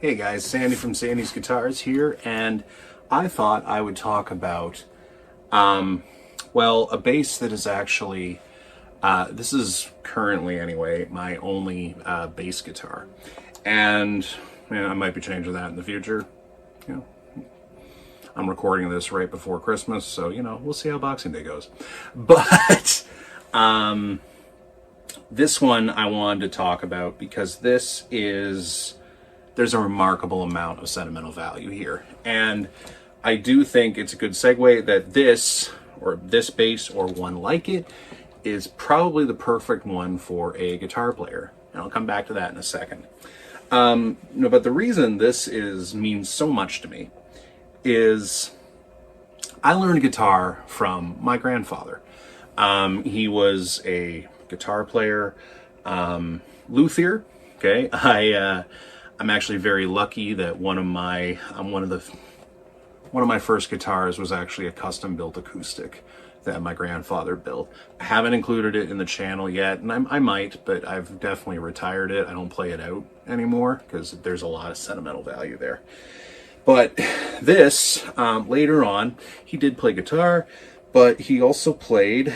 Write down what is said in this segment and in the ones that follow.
Hey guys, Sandy from Sandy's Guitars here, and I thought I would talk about, well, a bass that is actually, this is currently anyway, my only bass guitar. And I might be changing that in the future. You know, I'm recording this right before Christmas, so, we'll see how Boxing Day goes. But, this one I wanted to talk about because there's a remarkable amount of sentimental value here. And I do think it's a good segue that this bass or one like it is probably the perfect one for a guitar player. And I'll come back to that in a second. But the reason this means so much to me is I learned guitar from my grandfather. He was a guitar player, luthier. Okay, I'm actually very lucky that one of my first guitars was actually a custom built acoustic that my grandfather built. I haven't included it in the channel yet, and I might, but I've definitely retired it. I don't play it out anymore because there's a lot of sentimental value there. But this, later on, he did play guitar, but he also played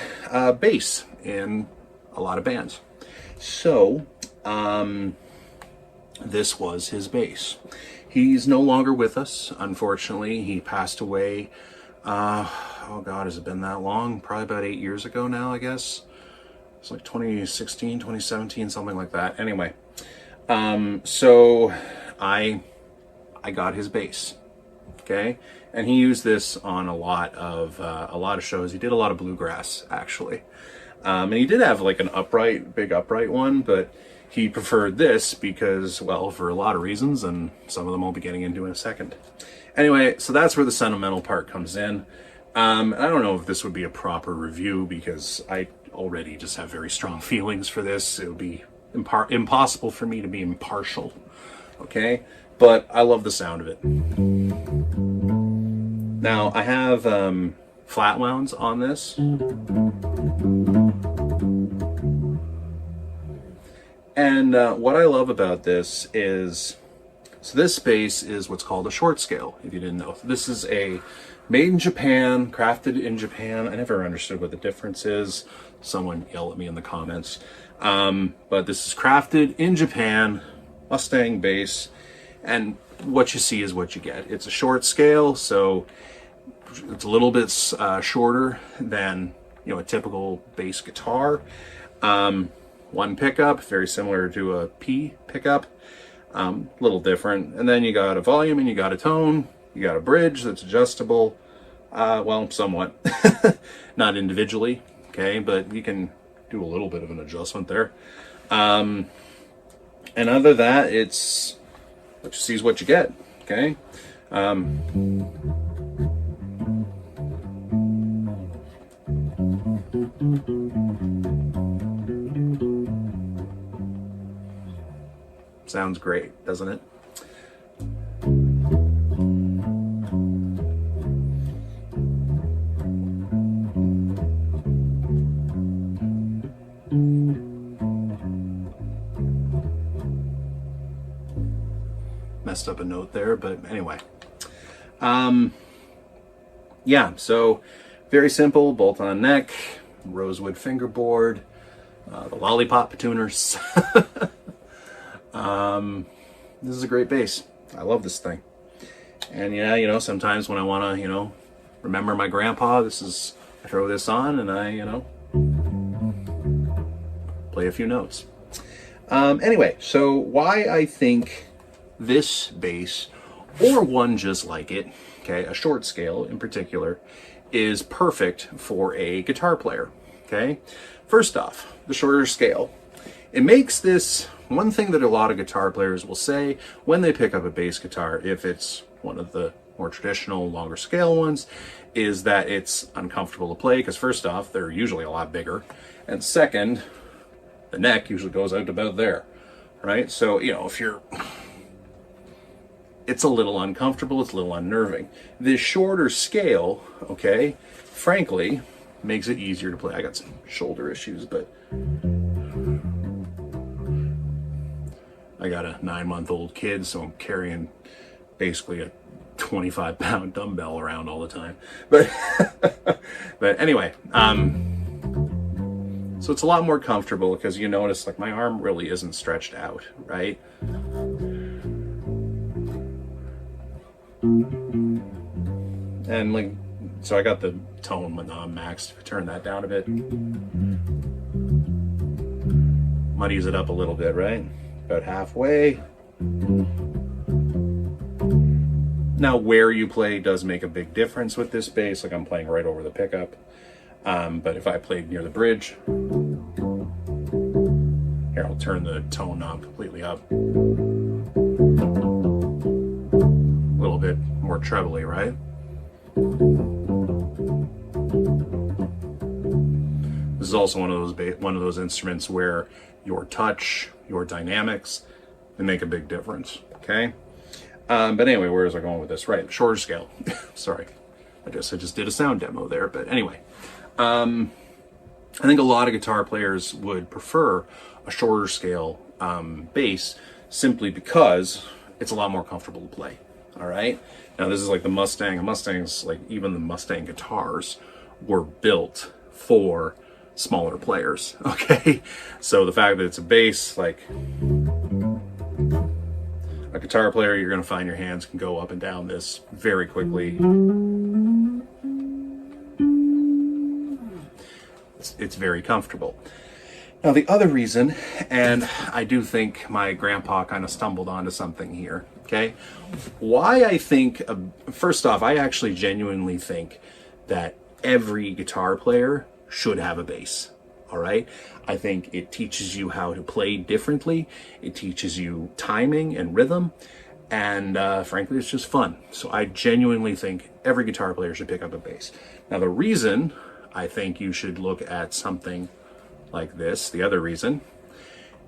bass in a lot of bands. So, this was his bass. He's no longer with us, unfortunately. He passed away, oh God, has it been that long? Probably about 8 years ago now, I guess. It's like 2016, 2017, something like that. Anyway, so I got his bass, okay? And he used this on a lot of shows. He did a lot of bluegrass, actually. And he did have like an big upright one, but he preferred this because, well, for a lot of reasons, and some of them I'll be getting into in a second. Anyway, so that's where the sentimental part comes in. I don't know if this would be a proper review because I already just have very strong feelings for this. It would be impossible for me to be impartial, okay? But I love the sound of it. Now, I have flat wounds on this. And what I love about this is, so this bass is what's called a short scale, if you didn't know. This is a made in Japan, crafted in Japan. I never understood what the difference is. Someone yell at me in the comments. But this is crafted in Japan, Mustang bass, and what you see is what you get. It's a short scale, so it's a little bit shorter than a typical bass guitar. One pickup, very similar to a P pickup, little different. And then you got a volume and you got a tone, you got a bridge that's adjustable, well, somewhat, not individually, okay, but you can do a little bit of an adjustment there. And other than that, it's what you see is what you get, okay. Sounds great, doesn't it? Messed up a note there, but anyway. Yeah, so very simple, bolt-on neck, rosewood fingerboard, the lollipop tuners. This is a great bass. I love this thing. And yeah, sometimes when I want to, remember my grandpa, I throw this on and I, play a few notes. Anyway, so why I think this bass, or one just like it, okay, a short scale in particular, is perfect for a guitar player, okay? First off, the shorter scale. It makes this one thing that a lot of guitar players will say when they pick up a bass guitar, if it's one of the more traditional, longer scale ones, is that it's uncomfortable to play because first off, they're usually a lot bigger. And second, the neck usually goes out about there, right? So, it's a little uncomfortable, it's a little unnerving. This shorter scale, okay, frankly, makes it easier to play. I got some shoulder issues, but I got a 9-month-old kid, so I'm carrying basically a 25-pound dumbbell around all the time. But but anyway, so it's a lot more comfortable because you notice like my arm really isn't stretched out, right? And like, so I got the tone maxed. Turn that down a bit. Muddies it up a little bit, right? About halfway. Now where you play does make a big difference with this bass. Like I'm playing right over the pickup. But if I played near the bridge, here I'll turn the tone knob completely up. A little bit more trebly, right? This is also one of those instruments where your touch, your dynamics, they make a big difference. Okay. But anyway, where was I going with this? Right, shorter scale. Sorry, I guess I just did a sound demo there. But anyway, I think a lot of guitar players would prefer a shorter scale bass simply because it's a lot more comfortable to play. All right. Now this is like the Mustang. Mustangs, like even the Mustang guitars, were built for smaller players. Okay, so the fact that it's a bass, like a guitar player, you're going to find your hands can go up and down this very quickly. It's very comfortable. Now the other reason, and I do think my grandpa kind of stumbled onto something here, okay? Why I think, first off, I actually genuinely think that every guitar player should have a bass, all right? I think it teaches you how to play differently. It teaches you timing and rhythm, and frankly, it's just fun. So I genuinely think every guitar player should pick up a bass. Now the reason I think you should look at something like this, the other reason,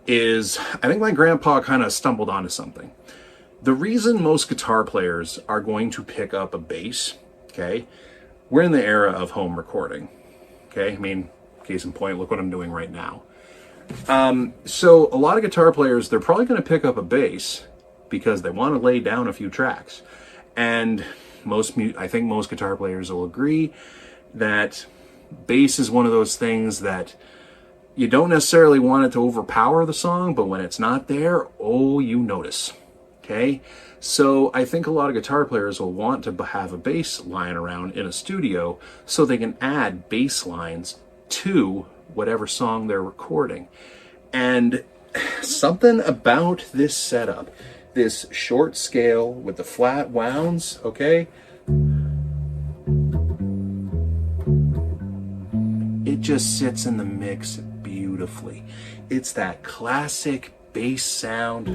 is I think my grandpa kind of stumbled onto something. The reason most guitar players are going to pick up a bass, okay, we're in the era of home recording, okay? I mean, case in point, look what I'm doing right now. So a lot of guitar players, they're probably going to pick up a bass because they want to lay down a few tracks. And I think most guitar players will agree that bass is one of those things that you don't necessarily want it to overpower the song, but when it's not there, oh, you notice, okay? So I think a lot of guitar players will want to have a bass lying around in a studio so they can add bass lines to whatever song they're recording. And something about this setup, this short scale with the flat wounds, okay? It just sits in the mix beautifully. It's that classic bass sound.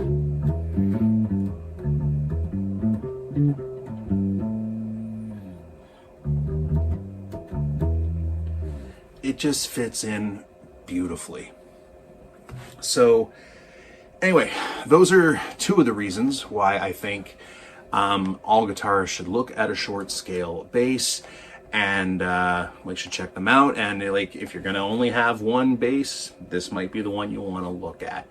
It just fits in beautifully. So anyway, those are two of the reasons why I think all guitarists should look at a short scale bass, and we should check them out. And like, if you're gonna only have one bass, this might be the one you want to look at.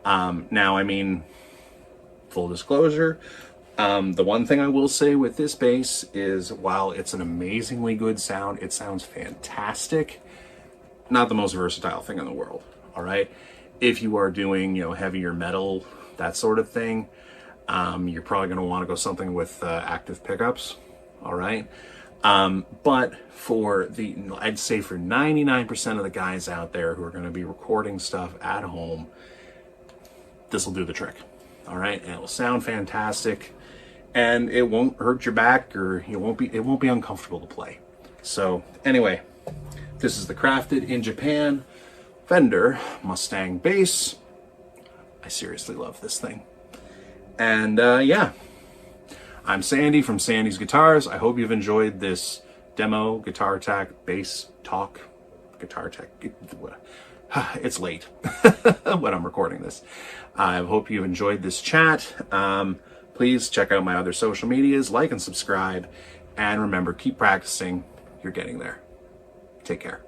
Now, I mean, full disclosure, the one thing I will say with this bass is, while it's an amazingly good sound, it sounds fantastic, not the most versatile thing in the world. All right, if you are doing, you know, heavier metal, that sort of thing, you're probably going to want to go something with active pickups. All right. But for I'd say for 99% of the guys out there who are going to be recording stuff at home, this will do the trick. All right. And it will sound fantastic, and it won't hurt your back, or it won't be uncomfortable to play. So anyway, this is the crafted in Japan Fender Mustang bass. I seriously love this thing. And yeah, I'm Sandy from Sandy's Guitars. I hope you've enjoyed this demo, Guitar Tech Bass Talk. Guitar Tech, it's late when I'm recording this. I hope you enjoyed this chat. Please check out my other social medias, like and subscribe, and remember, keep practicing. You're getting there. Take care.